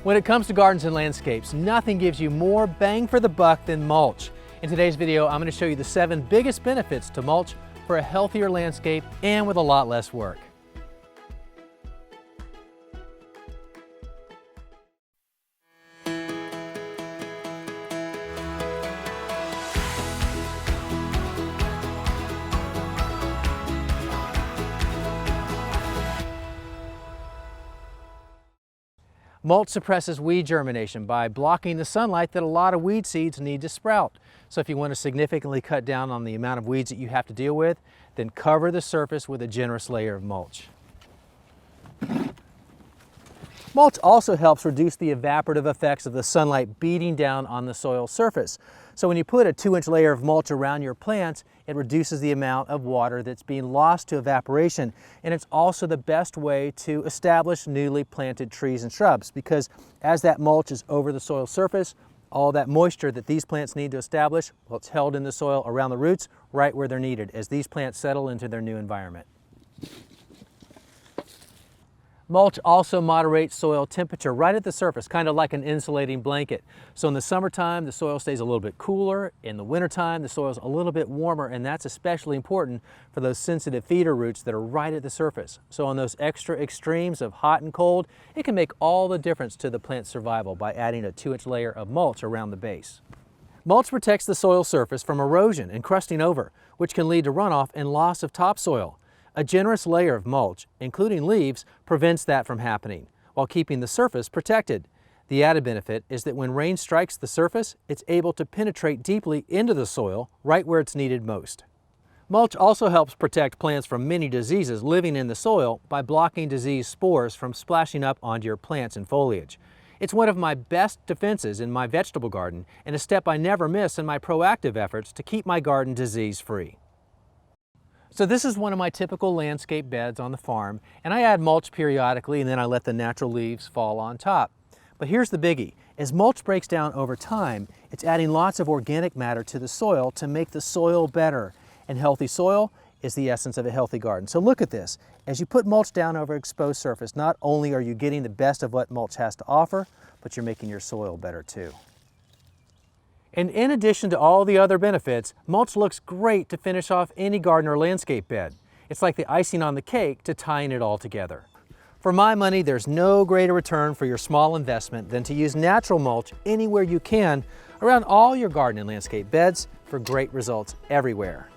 When it comes to gardens and landscapes, nothing gives you more bang for the buck than mulch. In today's video, I'm going to show you the 7 biggest benefits to mulch for a healthier landscape and with a lot less work. Mulch suppresses weed germination by blocking the sunlight that a lot of weed seeds need to sprout. So if you want to significantly cut down on the amount of weeds that you have to deal with, then cover the surface with a generous layer of mulch. Mulch also helps reduce the evaporative effects of the sunlight beating down on the soil surface. So when you put a 2-inch layer of mulch around your plants, it reduces the amount of water that's being lost to evaporation. And it's also the best way to establish newly planted trees and shrubs, because as that mulch is over the soil surface, all that moisture that these plants need to establish, well, it's held in the soil around the roots right where they're needed as these plants settle into their new environment. Mulch also moderates soil temperature right at the surface, kind of like an insulating blanket. So in the summertime, the soil stays a little bit cooler. In the wintertime, the soil's a little bit warmer, and that's especially important for those sensitive feeder roots that are right at the surface. So on those extra extremes of hot and cold, it can make all the difference to the plant's survival by adding a 2-inch layer of mulch around the base. Mulch protects the soil surface from erosion and crusting over, which can lead to runoff and loss of topsoil. A generous layer of mulch, including leaves, prevents that from happening, while keeping the surface protected. The added benefit is that when rain strikes the surface, it's able to penetrate deeply into the soil, right where it's needed most. Mulch also helps protect plants from many diseases living in the soil by blocking disease spores from splashing up onto your plants and foliage. It's one of my best defenses in my vegetable garden, and a step I never miss in my proactive efforts to keep my garden disease-free. So this is one of my typical landscape beds on the farm, and I add mulch periodically and then I let the natural leaves fall on top. But here's the biggie. As mulch breaks down over time, it's adding lots of organic matter to the soil to make the soil better. And healthy soil is the essence of a healthy garden. So look at this. As you put mulch down over exposed surface, not only are you getting the best of what mulch has to offer, but you're making your soil better too. And in addition to all the other benefits, mulch looks great to finish off any garden or landscape bed. It's like the icing on the cake to tying it all together. For my money, there's no greater return for your small investment than to use natural mulch anywhere you can around all your garden and landscape beds for great results everywhere.